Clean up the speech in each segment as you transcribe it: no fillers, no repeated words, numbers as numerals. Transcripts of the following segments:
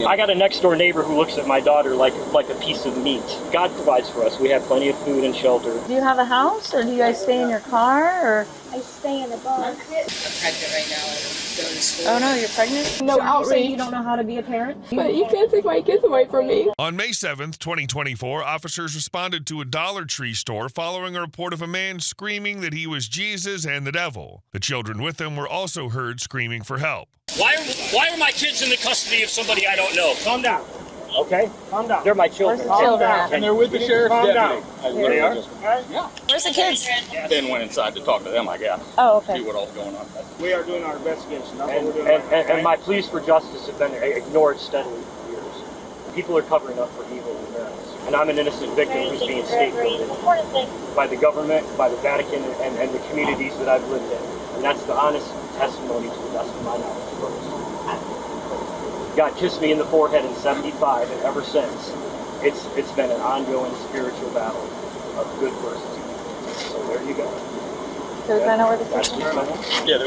I got a next door neighbor who looks at my daughter like a piece of meat. God provides for us. We have plenty of food and shelter. Do you have a house, or do you guys stay in your car, or? I stay in a bus. I'm pregnant right now. I'm going to school. Oh no, you're pregnant? No outrage. You don't know how to be a parent? But you can't take my kids away from me. On May 7th, 2024, officers responded to a Dollar Tree store following a report of a man screaming that he was Jesus and the devil. The children with him were also heard screaming for help. Why are my kids in the custody of somebody I don't know? Calm down. Okay? Calm down. They're my children. Calm down. And they're with the sheriff's deputy. They are? Yeah. Where's the kids? Then went inside to talk to them, I guess. Oh, okay. See what all's going on. We are doing our investigation. And my pleas for justice have been ignored steadily for years. People are covering up for evil and violence. And I'm an innocent victim who's being scapegoated by the government, by the Vatican, and the communities that I've lived in. And that's the honest testimony to the best of my knowledge. God kissed me in the forehead in '75, and ever since, it's been an ongoing spiritual battle of good versus evil. So there you go. So is that know where the kids are? Yeah,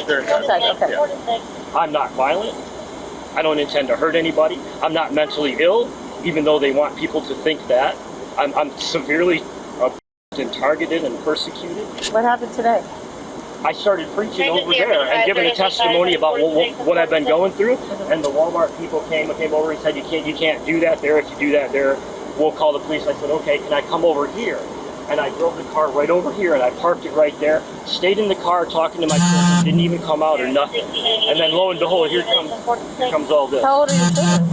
they're Outside, okay. Yeah. I'm not violent. I don't intend to hurt anybody. I'm not mentally ill, even though they want people to think that. I'm severely and targeted and persecuted. What happened today? I started preaching over there and giving a testimony about what I've been going through, and the Walmart people came over and said, you can't do that there. If you do that there, we'll call the police. I said, okay, can I come over here? And I drove the car right over here, and I parked it right there, stayed in the car talking to my children, didn't even come out or nothing. And then lo and behold, here comes all this. How old are your children?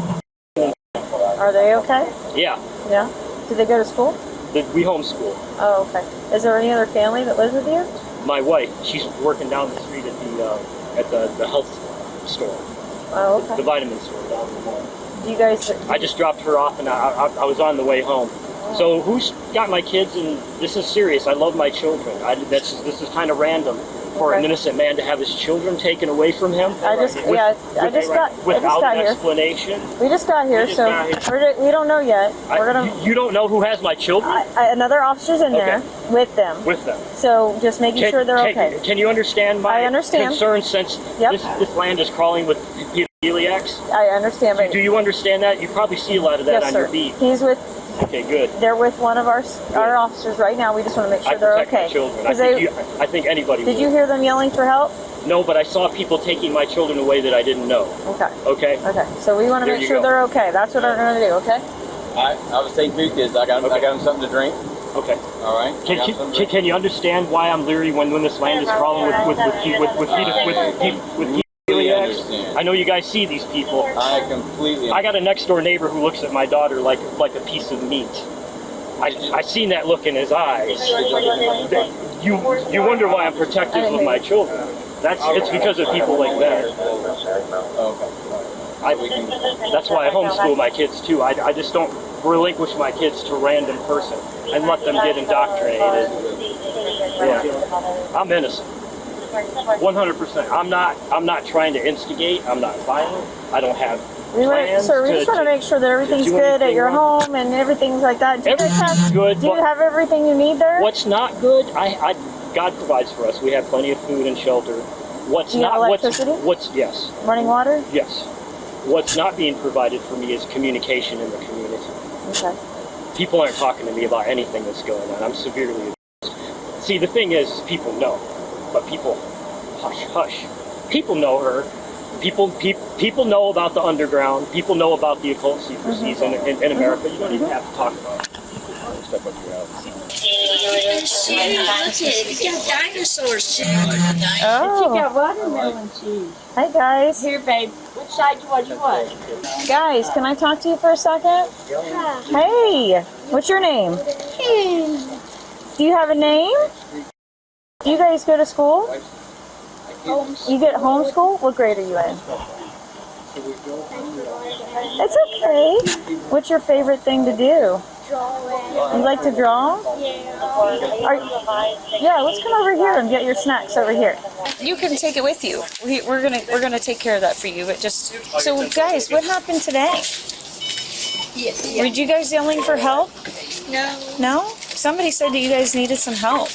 Are they okay? Yeah. Yeah? Do they go to school? We homeschool. Oh, okay. Is there any other family that lives with you? My wife, she's working down the street at the health store. Oh, okay. The vitamin store down the mall. Do you guys? I just dropped her off, and I was on the way home. So who's got my kids? And this is serious. I love my children. This is kind of random for an innocent man to have his children taken away from him. I just without got an here. explanation. We just got here, so we don't know yet. You don't know who has my children? Another officer's in there with them. With them. So just making sure they're okay. Can you understand my concern since this land is crawling with pedophiles? I understand. But do you understand that? You probably see a lot of that on your beat. He's with. Okay, good. They're with one of our officers right now. We just want to make sure they're okay. My children. I think anybody Did you hear them yelling for help? No, but I saw people taking my children away that I didn't know. Okay. Okay? Okay. So we want to make sure they're okay. That's what we're going to do, okay? I was taking two kids. I got them something to drink. Okay. All right. Can you understand why I'm leery when this land is crawling with pedophiles? I know you guys see these people. I completely. I got a next door neighbor who looks at my daughter like a piece of meat. I seen that look in his eyes. You wonder why I'm protective of my children. It's because of people like that. That's why I homeschool my kids too. I just don't relinquish my kids to a random person and let them get indoctrinated. Yeah. I'm innocent. 100%. I'm not trying to instigate. I'm not violent. I don't have plans. Sir, we just want to make sure that everything's good at your home and everything's like that. Everything's good. Do you have everything you need there? What's not good? God provides for us. We have plenty of food and shelter. What's not? Electricity? Yes. Running water? Yes. What's not being provided for me is communication in the community. Okay. People aren't talking to me about anything that's going on. I'm severely abused. See, the thing is people know. But people, hush. People know her. People know about the underground. People know about the occult secrecies in America. You don't even have to talk about it. Step up your house. You got dinosaurs, too. Oh. She got watermelon cheese. Hey, guys. Here, babe. Which side you want? Guys, can I talk to you for a second? Yeah. Hey, what's your name? Do you have a name? Do you guys go to school? You get homeschool? What grade are you in? It's okay. What's your favorite thing to do? You like to draw? Yeah, let's come over here and get your snacks over here. You can take it with you. We're gonna take care of that for you. But just so, guys, what happened today? Yeah. Were you guys yelling for help? No. No? Somebody said that you guys needed some help.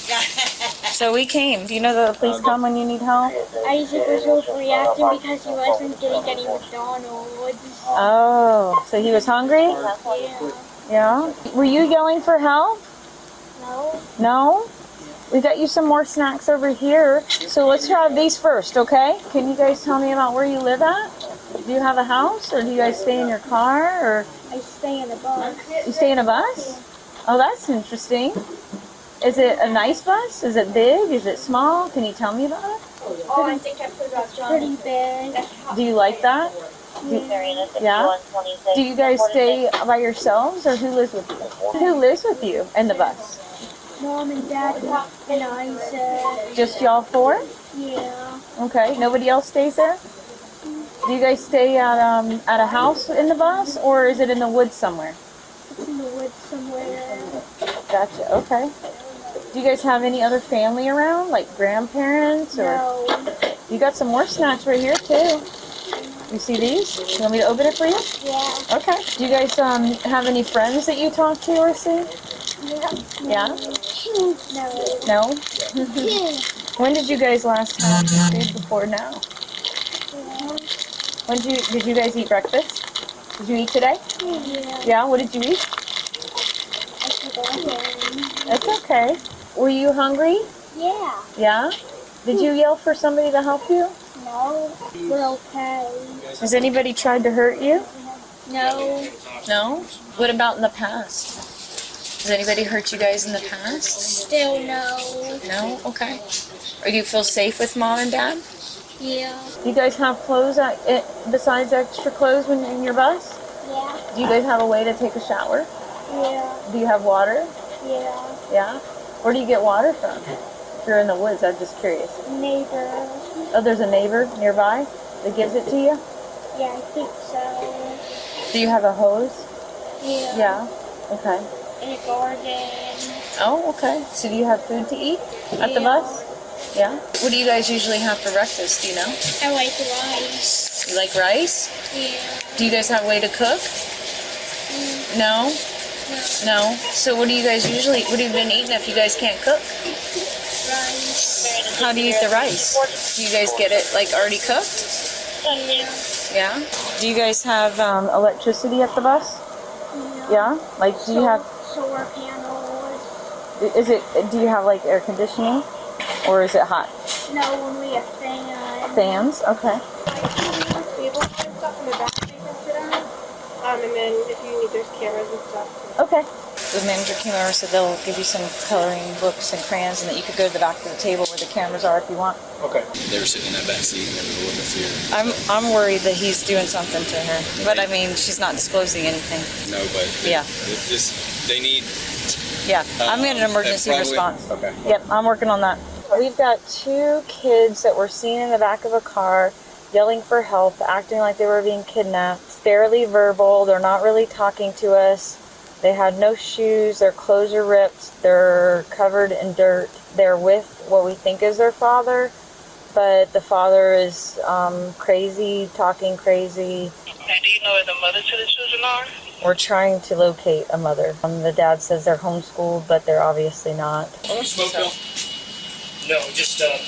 So we came. Do you know that the police come when you need help? Isaac was overreacting because he wasn't getting any McDonald's. Oh, so he was hungry? Yeah. Yeah. Were you yelling for help? No. No? We got you some more snacks over here. So let's have these first, okay? Can you guys tell me about where you live at? Do you have a house, or do you guys stay in your car, or I stay in a bus. you stay in a bus? Oh, that's interesting. Is it a nice bus? Is it big? Is it small? Can you tell me about it? Oh, I think I forgot. Pretty big. Do you like that? Yeah? Do you guys stay by yourselves, or who lives with you? Who lives with you in the bus? Mom and Dad and Isaac. Just y'all four? Yeah. Okay. Nobody else stays there? Do you guys stay at a house in the bus, or is it in the woods somewhere? It's in the woods somewhere. Gotcha. Okay. Do you guys have any other family around, like grandparents, or? No. You got some more snacks right here too. You see these? You want me to open it for you? Yeah. Okay. Do you guys have any friends that you talk to or see? Yeah. Yeah? No. No? When did you guys last have food before now? When did you guys eat breakfast? Did you eat today? Yeah. Yeah, what did you eat? I forgot. It's okay. Were you hungry? Yeah. Yeah? Did you yell for somebody to help you? No. We're okay. Has anybody tried to hurt you? No. No? What about in the past? Has anybody hurt you guys in the past? Still no. No? Okay. Or do you feel safe with mom and dad? Yeah. Do you guys have clothes besides extra clothes when you're in your bus? Yeah. Do you guys have a way to take a shower? Yeah. Do you have water? Yeah. Yeah? Where do you get water from? If you're in the woods, I'm just curious. Neighbor. Oh, there's a neighbor nearby that gives it to you? Yeah, I think so. Do you have a hose? Yeah. Yeah. Okay. In a garden. Oh, okay. So do you have food to eat at the Yeah. bus? Yeah. What do you guys usually have for breakfast? Do you know? I like rice. You like rice? Yeah. Do you guys have a way to cook? No? No. So what do you guys usually, what have you been eating if you guys can't cook? Rice. How do you eat the rice? Do you guys get it like already cooked? Yeah. Yeah. Do you guys have electricity at the bus? Yeah. Like, do you have? Solar panels. Do you have like air conditioning, or is it hot? No, when we have fans. Fans. Okay. Tables and stuff in the back that you can sit on. And then if you need, there's cameras and stuff. Okay. The manager came over and said they'll give you some coloring books and crayons, and that you could go to the back of the table where the cameras are if you want. Okay. They were sitting in that back seat and they were a little bit fear. I'm worried that he's doing something to her, but I mean she's not disclosing anything. No, but Yeah. they need. Yeah, I'm in an emergency probably- response. Okay. Yep, I'm working on that. We've got 2 kids that were seen in the back of a car yelling for help, acting like they were being kidnapped. Barely verbal, they're not really talking to us. They had no shoes, their clothes are ripped, they're covered in dirt. They're with what we think is their father, but the father is crazy, talking crazy. And do you know where the mothers to the children are? We're trying to locate a mother. The dad says they're homeschooled, but they're obviously not. Smoke bill? No, just some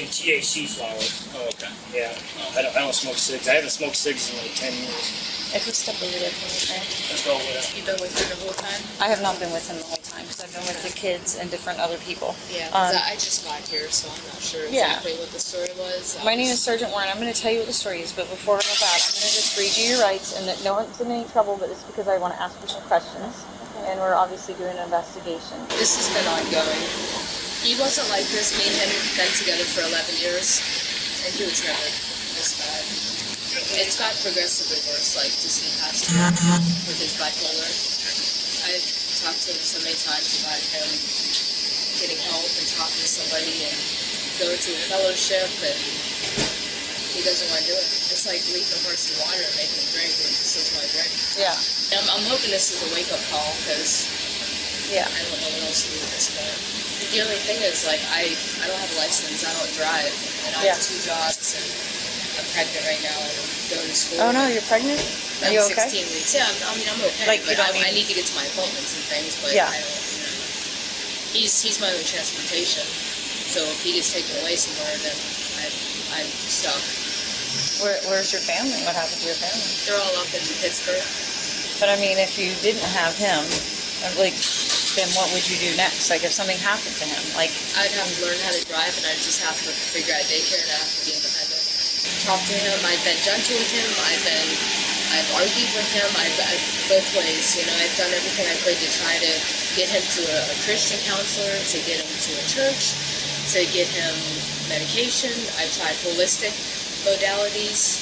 THC flower. Oh, okay. Yeah. I don't smoke cigs. I haven't smoked cigs in like 10 years. If we step over there, okay? Let's go with it. You've been with her the whole time? I have not been with him the whole time because I've been with the kids and different other people. Yeah, 'cause I just got here, so I'm not sure Yeah. exactly what the story was. My name is Sergeant Warren. I'm going to tell you what the story is, but before I go back, I'm going to just read you your rights, and that no one's in any trouble, but it's because I want to ask you some questions, and we're obviously doing an investigation. This has been ongoing. He wasn't like this. Me and him have been together for 11 years, and he was never this bad. It's got progressively worse, like just in the past year with his bipolar. I've talked to him so many times about him getting help and talking to somebody and go to a fellowship, and he doesn't want to do it. It's like leaving a horse in water and making him drink, and he still doesn't want to drink. Yeah. I'm hoping this is a wake-up call, because Yeah. I don't know what else to do at this point. The only thing is, like, I don't have a license, I don't drive, and I have 2 jobs, and I'm pregnant right now, and I'm going to school. Oh no, you're pregnant? Are I'm you okay? 16 weeks. Yeah, I'm okay. Like, you but don't I need- need to get to my appointments and things, but Yeah. I don't, he's my only transportation. So if he gets taken away somewhere, then I'm stuck. Where's your family? What happened to your family? They're all up in Pittsburgh. But I mean, if you didn't have him, like, then what would you do next? Like, if something happened to him, like, I'd have to learn how to drive, and I'd just have to figure out daycare, and I'd have to be independent. Talk to him. I've been gentle with him. I've argued with him. I've both ways. You know, I've done everything I could to try to get him to a Christian counselor, to get him to a church, to get him medication. I've tried holistic modalities.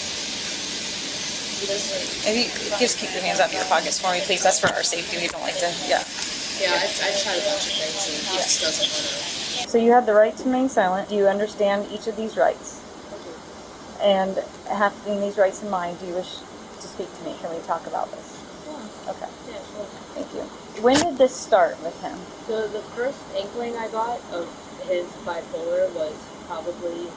He doesn't. if you just keep your hands out of your pockets for me, please. That's for our safety. We don't like to. Yeah. Yeah, I've tried a bunch of things, and he just doesn't want to. So you have the right to remain silent. Do you understand each of these rights? And having these rights in mind, do you wish to speak to me? Can we talk about this? Yeah. Okay. Yeah, sure. Thank you. When did this start with him? So the first inkling I got of his bipolar was probably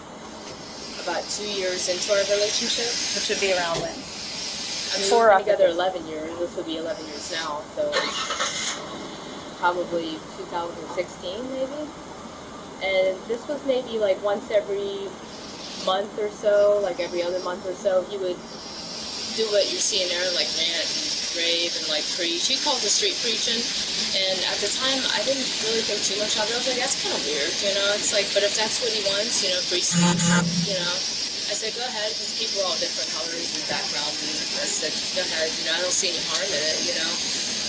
about 2 years into our relationship. Which would be around when? I mean, Before we've or been after together this? 11 years. This would be 11 years now, so probably 2016 maybe. And this was maybe like once every month or so, like every other month or so, he would do what you see in there, like rant and rave and like preach. He called it street preaching. And at the time, I didn't really think too much of it. I was like, that's kind of weird, you know? It's like, but if that's what he wants, you know, free speech, you know? I said, go ahead, because people are all different colors and backgrounds, and I said, go ahead, you know, I don't see any harm in it, you know?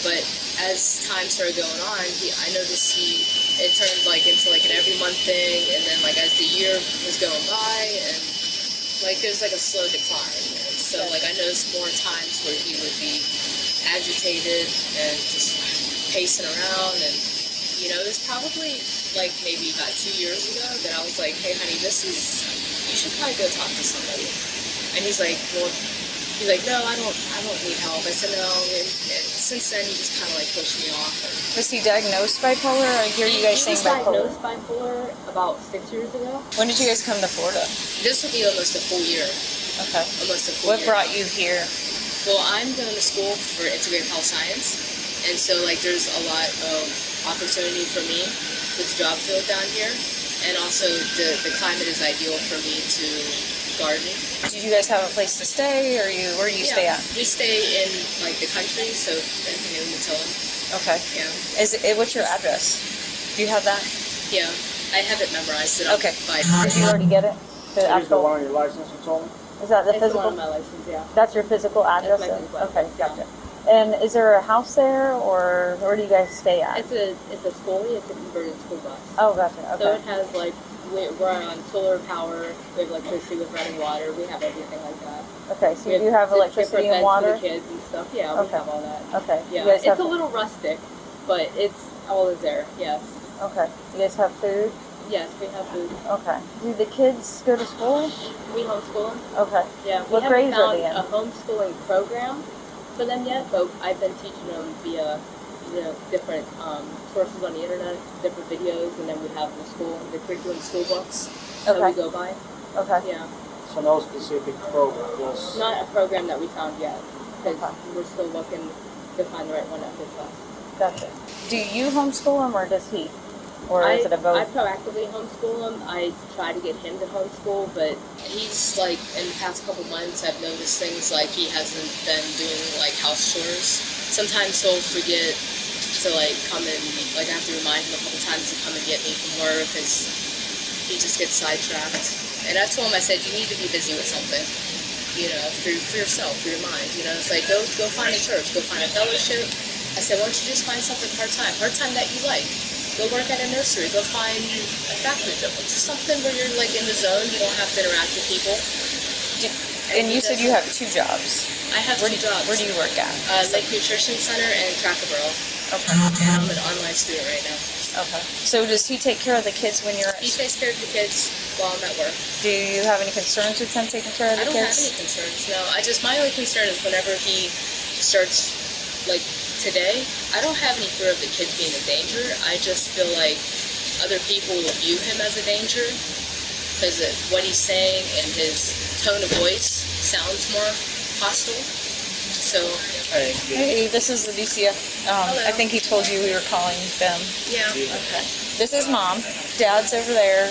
But as time started going on, I noticed it turned like into like an every month thing, and then like as the year was going by, and like it was like a slow decline. And so like I noticed more times where he would be agitated and just pacing around, and you know, it was probably like maybe about 2 years ago that I was like, hey honey, you should probably go talk to somebody. And he's like, no, I don't need help. I said, no, and since then he just kind of like pushed me off. Was he diagnosed bipolar? I hear you guys saying bipolar. He was diagnosed bipolar about 6 years ago. When did you guys come to Florida? This will be almost a full year. Okay. Almost a full What year. brought you here? Well, I'm going to school for integrative health science, and so like there's a lot of opportunity for me with the job field down here, and also the climate is ideal for me to garden. Did you guys have a place to stay, or where do you stay at? We stay in like the country, so in Umatilla. Okay. Yeah. What's your address? Do you have that? Yeah, I have it memorized. Okay. Did you already get it? The Is the actual. one on your license you told me? Is that the It's the physical? one on my license, yeah. That's your physical address. That's my physical Okay, address, gotcha. And is there a house there, or where do you guys stay at? It's a schoolie. It's a converted school bus. Oh, gotcha. So Okay. it has like we're on solar power. We have electricity with running water. We have everything like that. Okay. So We you do have the electricity different and beds water. for the kids and stuff. Yeah, we Okay. have all that. Okay. Yeah, You guys it's have. a little rustic, but it's all is there. Yes, Okay. You guys have food. yes, we have food. Okay. Do the kids go to school? We homeschool them. Okay. Yeah, we What haven't grades are found they in? a homeschooling program for them yet, but I've been teaching them via different sources on the internet, different videos, and then we have the curriculum school books that we Okay. go by. Okay. Yeah, So no specific program, just... not a program that we found yet, because Okay. we're still looking to find the right one that fits us. Gotcha. Do you homeschool him, or does he? Or is it a I both? proactively homeschool him. I try to get him to homeschool, but he's like, in the past couple months, I've noticed things like he hasn't been doing like house chores. Sometimes he'll forget to like come and, like I have to remind him a couple times to come and get me from work because he just gets sidetracked. And I told him, I said, you need to be busy with something, you know, for yourself, for your mind. You know, it's like, go find a church, go find a fellowship. I said, why don't you just find something part-time that you like. Go work at a nursery. Go find a factory job. Just something where you're like in the zone. You don't have to interact with people. And you said you have 2 jobs. I have 2 jobs. Where do you work at? Lake Nutrition Center and Cracker Barrel. Okay. And I'm an online student right now. Okay. So does he take care of the kids when you're at He takes care of the kids while I'm at work. Do you have any concerns with him taking care of I the don't have kids? any concerns. No, my only concern is whenever he starts, like today, I don't have any fear of the kids being in danger. I just feel like other people will view him as a danger because what he's saying and his tone of voice sounds more hostile. So, Hey, this is the DCF. I think he told you we were calling them. yeah. Okay. This is Mom. Dad's over there.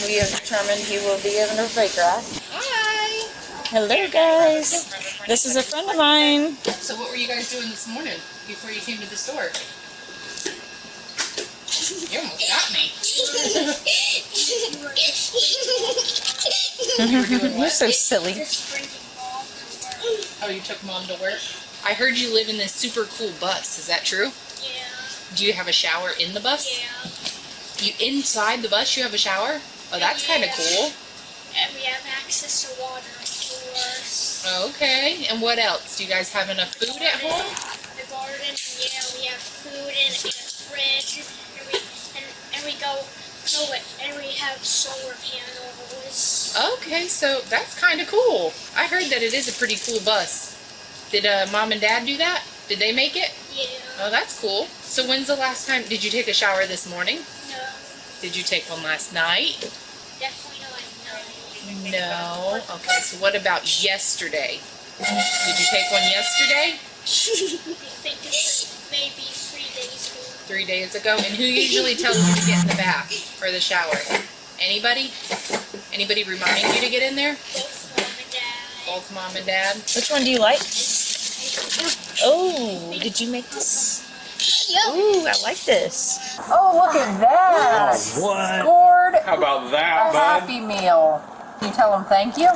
We have determined he will be given a break grass. Hi! Hello, guys. This is a friend of mine. So what were you guys doing this morning before you came to the store? You almost got me. You were doing You're what? so silly. Oh, you took Mom to work? I heard you live in this super cool bus. Is that true? Yeah. Do you have a shower in the bus? Yeah. You inside the bus you have a shower? Oh, that's kind of cool. And we have access to water, of course. Okay. And what else? Do you guys have enough food at home? The garden, yeah, we have food and a fridge, and we have solar panels. Okay, so that's kind of cool. I heard that it is a pretty cool bus. Did Mom and Dad do that? Did they make it? Yeah. Oh, that's cool. So when's the last time? Did you take a shower this morning? No. Did you take one last night? Definitely not. No. No. Okay, so what about yesterday? Did you take one yesterday? I think it's maybe 3 days ago. 3 days ago? And who usually tells you to get in the bath or the shower? Anybody? Anybody remind you to get in there? Both Mom and Dad. Both Mom and Dad? Which one do you like? Oh, did you make this? Ooh, I like this. Oh, look at that. What? Scored How about that, a bud? Happy Meal. Can you tell them thank you?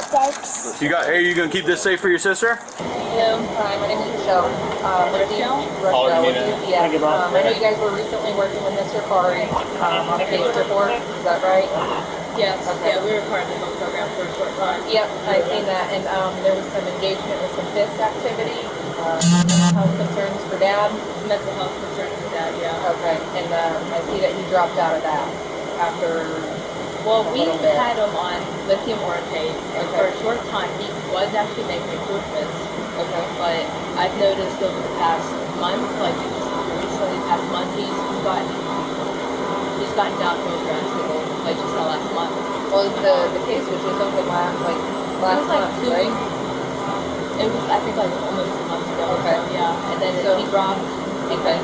Thanks. Hey, you gonna keep this safe for your sister? Hello, hi, my name is Michelle. Rochelle? Yeah. I know you guys were recently working with Mr. Kari on a case report. Is that right? Yes. Okay. Yeah, we were part of the program for a short time. Yep, I've seen that. And there was some engagement with some FITS activity, mental health concerns for Dad. Mental health concerns with Dad, yeah. Okay, and I see that he dropped out of that after. Well, we little bit. had him on lithium orotate, and for a short time he was actually making improvements. Okay. But I've noticed over the past month, like just recently, past month, he's gotten downhill drastically. Like just the last month. Well, the case was just open last It last was like month, 2 right? weeks. It was, I think, like almost a month ago. Okay. Yeah, and then he dropped because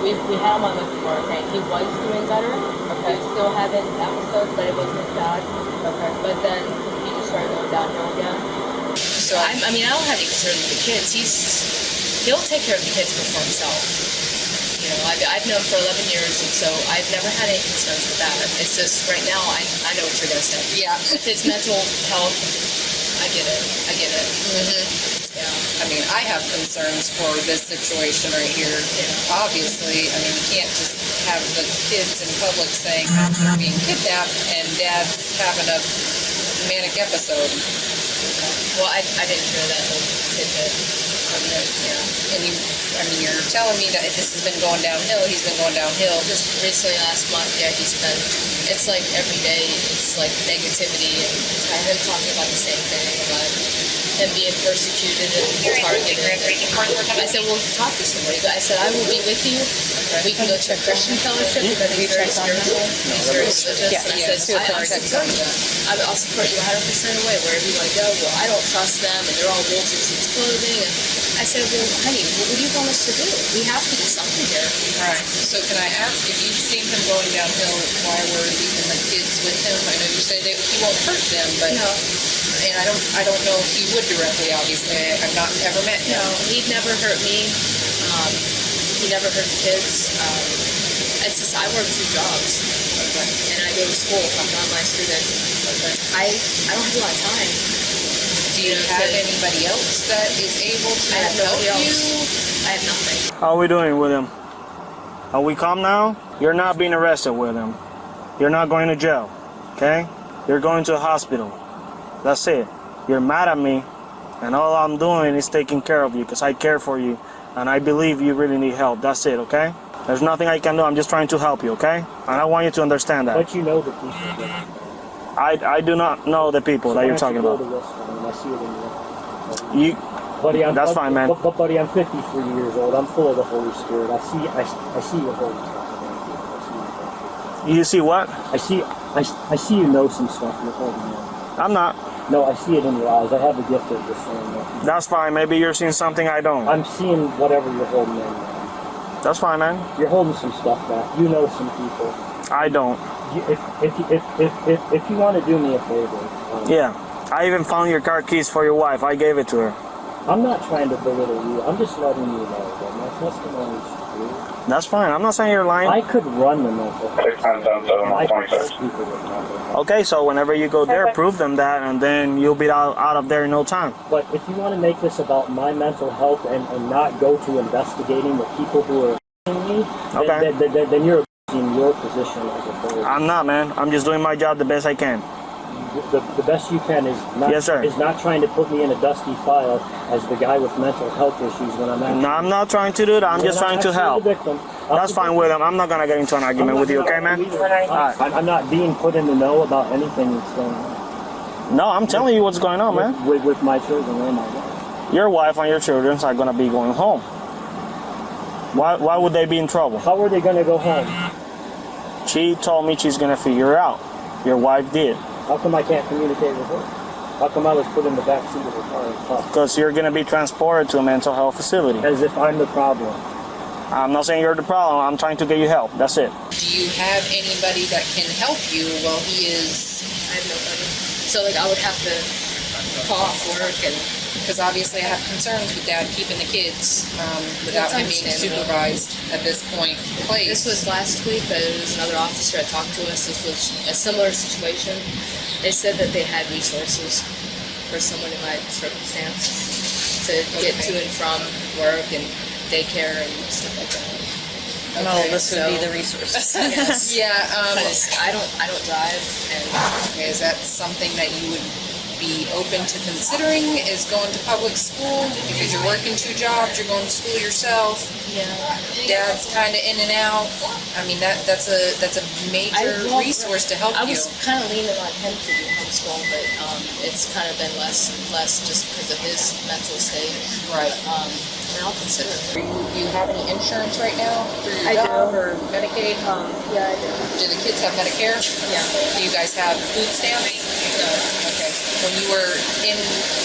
we had him on lithium orotate. He was doing better. Okay. He was still having episodes, but it wasn't as bad. Okay. But then he just started going downhill again. So I mean, I don't have any concern with the kids. He'll take care of the kids before himself. You know, I've known for 11 years, and so I've never had any concerns with that. It's just right now, I know what you're gonna say. Yeah, his mental health, I get it. Yeah, I mean, I have concerns for this situation right here. Yeah. Obviously, I mean, you can't just have the kids in public saying that they're being kidnapped and Dad's having a manic episode. Well, I didn't hear that whole tidbit from the, Yeah, and you're telling me that this has been going downhill. He's been going downhill. just recently last month, yeah, it's like every day, it's like negativity, and I heard talking about the same thing, about him being persecuted and targeted. I said, well, talk to somebody. But I said, I will be with you. We can go to a Christian fellowship because he's very spiritual. He's very religious. And I said, I'll support you 100% away wherever you want to go. Well, I don't trust them, and they're all wolves in sheep's clothing. And I said, well, honey, what do you want us to do? We have to do something here. Right. So can I ask if you've seen him going downhill, why were leaving the kids with him? I know you say that he won't hurt them, but No. and I don't know if he would directly. Obviously, I've not ever met him. No, he'd never hurt me. He never hurt the kids. It's just I work 2 jobs, and I go to school. I'm an online student. I don't have a lot of time. Do you have anybody else that is able to I have help nobody you? else. I have nothing. How are we doing with him? Are we calm now? You're not being arrested with him. You're not going to jail, okay? You're going to a hospital. That's it. You're mad at me, and all I'm doing is taking care of you because I care for you, and I believe you really need help. That's it, okay? There's nothing I can do. I'm just trying to help you, okay? And I want you to understand that. But you know the people. Yeah. I do not know the people that you're talking about. I see it in you. Buddy, That's fine, man. But buddy, I'm 53 years old. I'm full of the Holy Spirit. I see your Holy Spirit. You see what? I see you know some stuff. You're holding on. I'm not. No, I see it in your eyes. I have the gift of discernment. That's fine. Maybe you're seeing something I don't. I'm seeing whatever you're holding in. That's fine, man. You're holding some stuff back. You know some people. I don't. If you want to do me a favor. Yeah. I even found your car keys for your wife. I gave it to her. I'm not trying to belittle you. I'm just letting you know that my testimony is true. That's fine. I'm not saying you're lying. I could run the mental health. Okay, so whenever you go there, prove them that, and then you'll be out of there in no time. But if you want to make this about my mental health and not go to investigating the people who are me, okay. then you're in your position as a third. I'm not, man. I'm just doing my job the best I can. The best you can is not, yes, sir. Is not trying to put me in a dusty file as the guy with mental health issues when I'm actually... No, I'm not trying to do that. I'm just trying to help. That's fine with him. I'm not going to get into an argument with you, okay, man? Right. I'm not being put in the know about anything that's going on. No, I'm telling you what's going on, man. With my children and my wife. Your wife and your children are going to be going home. Why would they be in trouble? How are they going to go home? She told me she's going to figure it out. Your wife did. How come I can't communicate with her? How come I was put in the back seat of the car and talk? Because you're going to be transported to a mental health facility. As if I'm the problem. I'm not saying you're the problem. I'm trying to get you help. That's it. Do you have anybody that can help you while he is... I have nobody. So, like, I would have to call off work and... Because obviously I have concerns with Dad keeping the kids without him being supervised at this point. This was last week, but it was another officer that talked to us. This was a similar situation. They said that they had resources for someone in my circumstance to get to and from work and daycare and stuff like that. Okay, this would be the resources. Yes. Yeah. Because I don't drive. And okay, is that something that you would be open to considering? Is going to public school because you're working 2 jobs, you're going to school yourself. Yeah. Dad's kind of in and out. I mean that's a major resource to help you. I was kind of leaning on him to do homeschool, but it's kind of been less just because of his mental state. Right. And I'll consider it. Do you have any insurance right now through your I job do. or Medicaid? Yeah, I do. Do the kids have Medicare? Yeah. Do you guys have food stamps? No. Okay. When you were in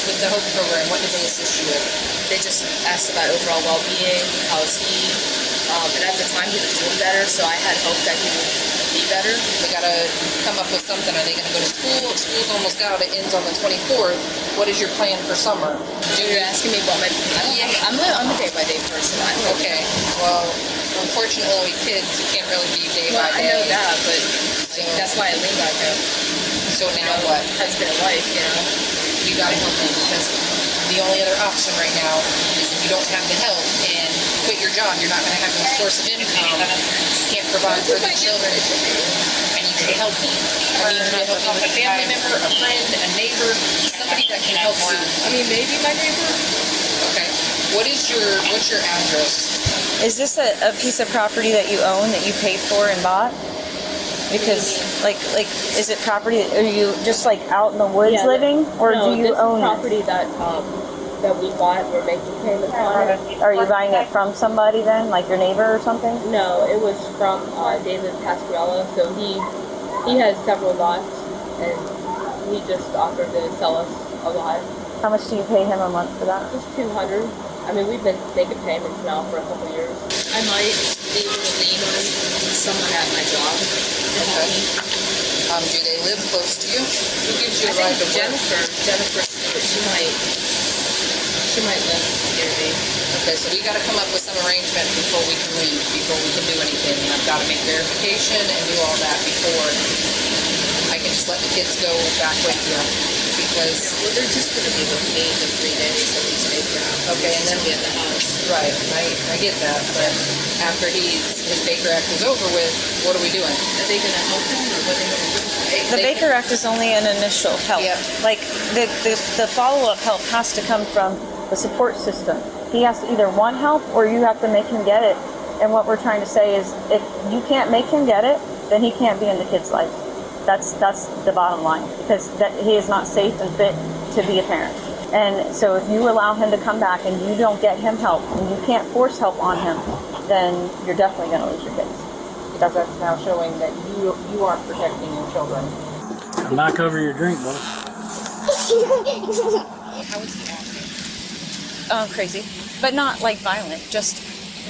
with the HOPE program, what did they assist you with? They just asked about overall well-being, how is he, and at the time he was doing better, so I had hope that he would be better. They gotta come up with something. Are they gonna go to school? School's almost out. It ends on the 24th. What is your plan for summer? You're asking me about my... I'm a day-by-day person. Okay. Well, unfortunately, kids, you can't really be day by day. I know that, but that's why I lean on him. So now what? Husband and wife, you know. You gotta help him because the only other option right now is if you don't have the help and quit your job, you're not gonna have any source of income. You can't provide for the children. I need you to help me. I need you to help me with a family member, a friend, a neighbor, somebody that can help you. I mean, maybe my neighbor. Okay. What's your address? Is this a piece of property that you own that you paid for and bought? Because like is it property? Are you just like out in the woods living, or do you own property that we bought? We're making payments on it. Are you buying it from somebody then, like your neighbor or something? No, it was from David Pasquarella. So he has several lots, and he just offered to sell us a lot. How much do you pay him a month for that? Just $200. I mean, we've been making payments now for a couple of years. I might be able to lean on someone at my job to help me. Do they live close to you? Who gives you a ride to work? Jennifer, she might live near me. Okay, so we got to come up with some arrangement before we can leave, before we can do anything. I've got to make verification and do all that before I can just let the kids go back with you. Because well, they're just going to be with me the 3 days that we stay here. Okay, and then be at the house. Right, I get that, but after his Baker Act is over with, what are we doing? Are they going to help him, or what are they going to do? The Baker Act is only an initial help. Yep. Like the follow-up help has to come from the support system. He has to either want help or you have to make him get it. And what we're trying to say is, if you can't make him get it, then he can't be in the kid's life. That's the bottom line, because he is not safe and fit to be a parent. And so if you allow him to come back and you don't get him help and you can't force help on him, then you're definitely going to lose your kids. Because that's now showing that you aren't protecting your children. Knock over your drink, boy. How is he acting? Crazy, but not like violent, just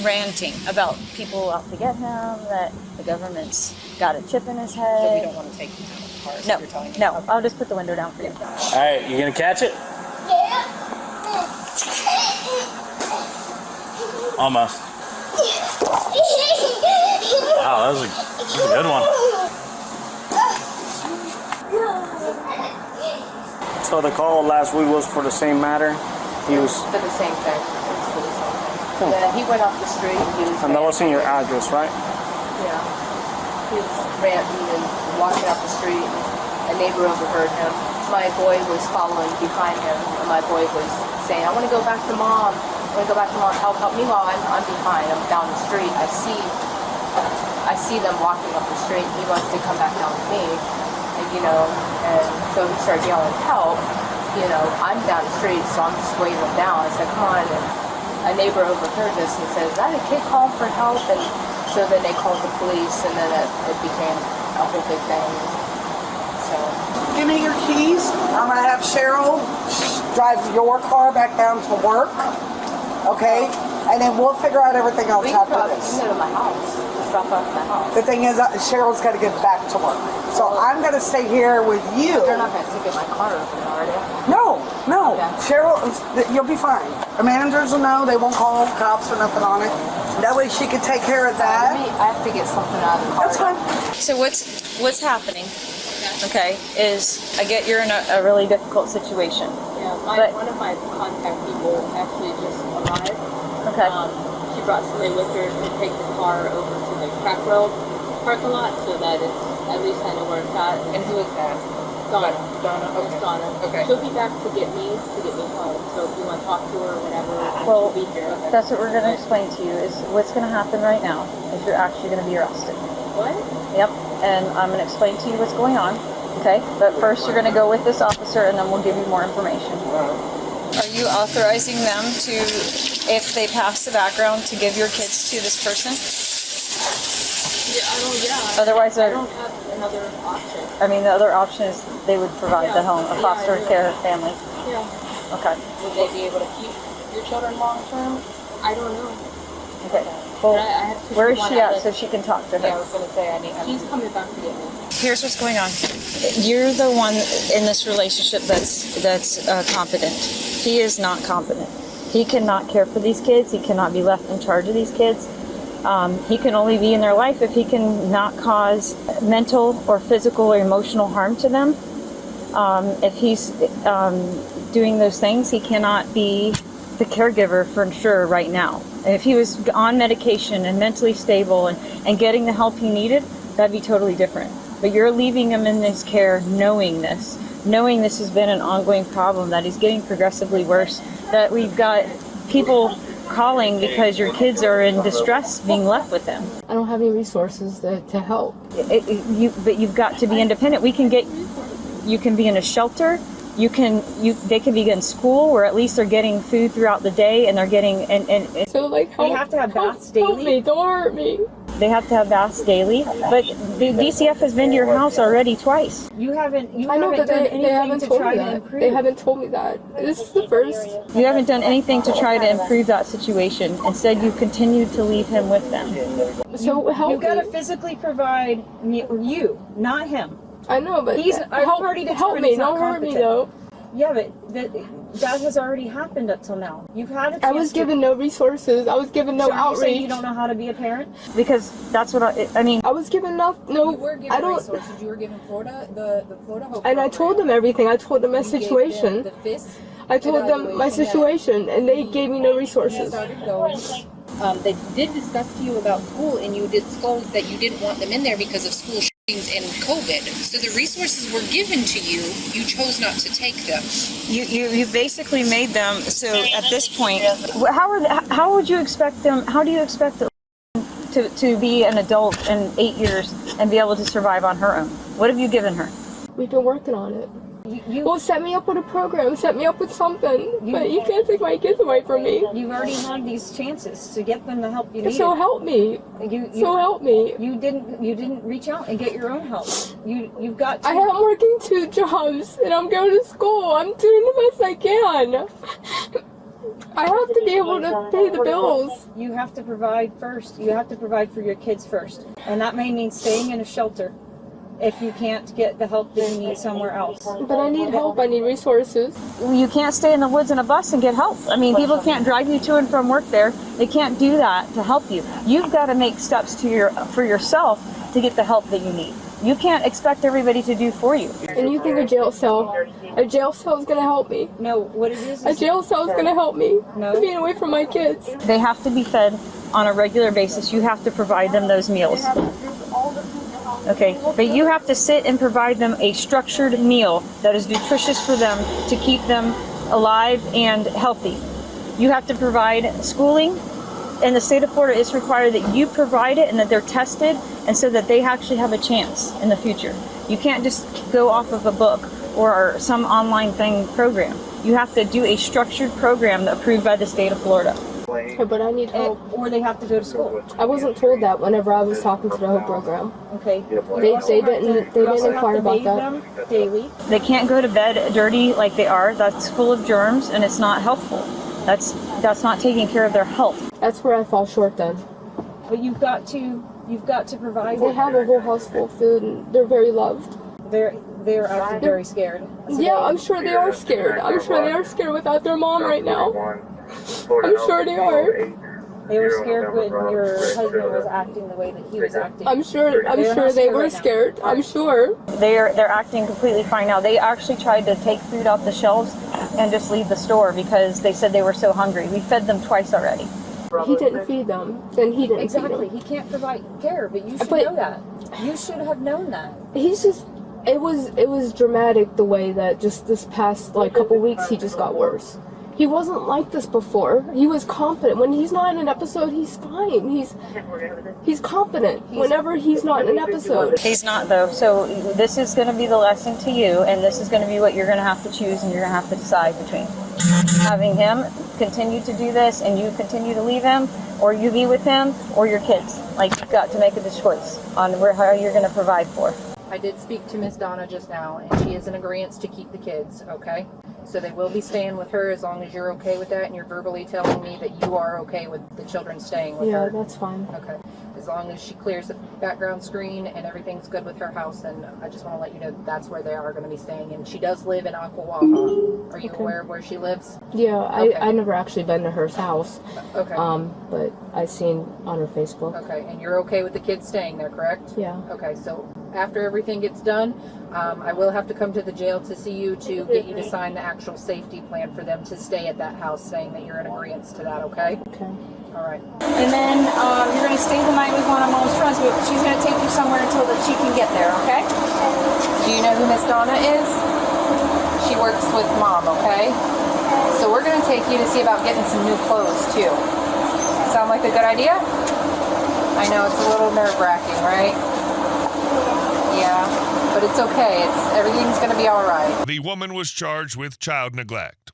ranting about people out to get him, that the government's got a chip in his head. So we don't want to take him out of the car, No, you're telling me? no, I'll just put the window down for you. All right, you gonna catch it? Almost. Wow, that was a good one. So the call last week was for the same matter? He was... For the same thing. It's for the same thing. Yeah, he went off the street. He was And that was in your address, right? Yeah. He was ranting and walking up the street. A neighbor overheard him. My boy was following behind him, and my boy was saying, I want to go back to mom. I want to go back to mom. Help me while I'm behind. I'm down the street. I see them walking up the street. He wants to come back down with me. And, and so he started yelling, help. I'm down the street, so I'm just waving him down. I said, come on. And a neighbor overheard this and said, is that a kid calling for help? And so then they called the police, and then it became a whole big thing. So. Give me your keys. I'm going to have Cheryl drive your car back down to work. Okay? And then we'll figure out everything else after this. You can go to my house. Just drop off at my house. The thing is, Cheryl's got to get back to work. So I'm going to stay here with you. They're not going to ticket my car open already. No. Okay. Cheryl, you'll be fine. The managers will know. They won't call cops or nothing on it. That way she can take care of that. I have to get something out of the car. That's fine. So what's happening, okay, is I get you're in a really difficult situation. Yeah, one of my contact people actually just arrived. Okay. She brought somebody with her to take the car over to the crack road parking lot so that it's, at least I know where it's at. And who is that? Donna. Okay. It's Donna. Okay. She'll be back to get me home. So if you want to talk to her or whatever, Well, she'll be here. that's what we're going to explain to you, is what's going to happen right now is you're actually going to be arrested. What? Yep, and I'm going to explain to you what's going on, okay? But first you're going to go with this officer and then we'll give you more information. Are you authorizing them to, if they pass the background, to give your kids to this person? Yeah. Otherwise, I don't have another option. I mean, the other option is they would provide the home, a foster care family. Yeah. Okay. Would they be able to keep your children long term? I don't know. Okay. Well, I have to where is one she out at so she can talk to her? Yeah, I was going to say, She's coming back to get me. Here's what's going on. You're the one in this relationship that's competent. He is not competent. He cannot care for these kids. He cannot be left in charge of these kids. He can only be in their life if he can not cause mental or physical or emotional harm to them. If he's doing those things, he cannot be the caregiver for sure right now. If he was on medication and mentally stable and getting the help he needed, that'd be totally different. But you're leaving him in this care knowing this has been an ongoing problem, that he's getting progressively worse, that we've got people calling because your kids are in distress being left with them. I don't have any resources to help. But you've got to be independent. You can be in a shelter. They can be in school, or at least they're getting food throughout the day, and they're getting So like, they have to have baths daily. Help me! Don't hurt me! They have to have baths daily. But the DCF has been to your house already twice. You haven't done anything to try to improve. They haven't told me that. This is the first. You haven't done anything to try to improve that situation. Instead, you continued to leave him with them. So help me. You've got to physically provide you, not him. I know, but help me! Don't hurt me though. Yeah, but that has already happened up till now. You've had a chance. I was given no resources. I was given no outreach. You're saying you don't know how to be a parent? Because that's what I mean. I was given no. You were given resources. You were given Florida, the Florida Hope. And I told them everything. I told them my situation. I told them my situation, and they gave me no resources. Started going. They did discuss to you about school, and you disclosed that you didn't want them in there because of school shootings and COVID. So the resources were given to you. You chose not to take them. You basically made them. So at this point, how would you expect them? How do you expect them to be an adult in 8 years and be able to survive on her own? What have you given her? We've been working on it. Well, set me up with a program. Set me up with something. But you can't take my kids away from me. You've already had these chances to get them the help you need. So help me. So help me. You didn't reach out and get your own help. You've got to. I am working 2 jobs and I'm going to school. I'm doing the best I can. I have to be able to pay the bills. You have to provide first. You have to provide for your kids first. And that may mean staying in a shelter if you can't get the help that you need somewhere else. But I need help. I need resources. You can't stay in the woods in a bus and get help. I mean, people can't drive you to and from work there. They can't do that to help you. You've got to make steps for yourself to get the help that you need. You can't expect everybody to do for you. And you think a jail cell is going to help me? No, what it is a jail cell is going to help me. No. Being away from my kids. They have to be fed on a regular basis. You have to provide them those meals. Okay, but you have to sit and provide them a structured meal that is nutritious for them to keep them alive and healthy. You have to provide schooling. In the state of Florida, it's required that you provide it and that they're tested, and so that they actually have a chance in the future. You can't just go off of a book or some online program. You have to do a structured program approved by the state of Florida. Okay, but I need help. Or they have to go to school. I wasn't told that whenever I was talking to the Hope program. Okay. They didn't inquire about that. Them daily. They can't go to bed dirty like they are. That's full of germs and it's not helpful. That's not taking care of their health. That's where I fall short then. But you've got to provide. They have a whole house full of food and they're very loved. They're actually very scared. Yeah, I'm sure they are scared. I'm sure they are scared without their mom right now. I'm sure they are. They were scared when your husband was acting the way that he was acting. I'm sure they were scared. I'm sure. They're acting completely fine now. They actually tried to take food off the shelves and just leave the store because they said they were so hungry. We fed them twice already. He didn't feed them. Then he didn't feed them. He can't provide care, but you should know that. You should have known that. He's just. It was dramatic the way that just this past couple weeks he just got worse. He wasn't like this before. He was competent. When he's not in an episode, he's fine. He's competent whenever he's not in an episode. He's not, though. So this is going to be the lesson to you, and this is going to be what you're going to have to choose, and you're going to have to decide between having him continue to do this and you continue to leave him, or you be with him, or your kids. Like, you've got to make a choice on how you're going to provide for. I did speak to Ms. Donna just now, and she is in agreement to keep the kids, okay? So they will be staying with her as long as you're okay with that and you're verbally telling me that you are okay with the children staying with her. Yeah, that's fine. Okay. As long as she clears the background screen and everything's good with her house, then I just want to let you know that's where they are going to be staying. And she does live in Aquawaha. Are you aware of where she lives? Yeah, Okay. I never actually been to her house. Okay. But I seen on her Facebook. Okay, and you're okay with the kids staying there, correct? Yeah. Okay, so after everything gets done, I will have to come to the jail to see you to get you to sign the actual safety plan for them to stay at that house, saying that you're in agreement to that, okay? Okay. All right. And then you're going to stay the night with one of Mom's friends, but she's going to take you somewhere until that she can get there, okay? Do you know who Miss Donna is? She works with Mom, okay? So we're going to take you to see about getting some new clothes, too. Sound like a good idea? I know it's a little nerve-wracking, right? Yeah, but it's okay. Everything's going to be all right. The woman was charged with child neglect.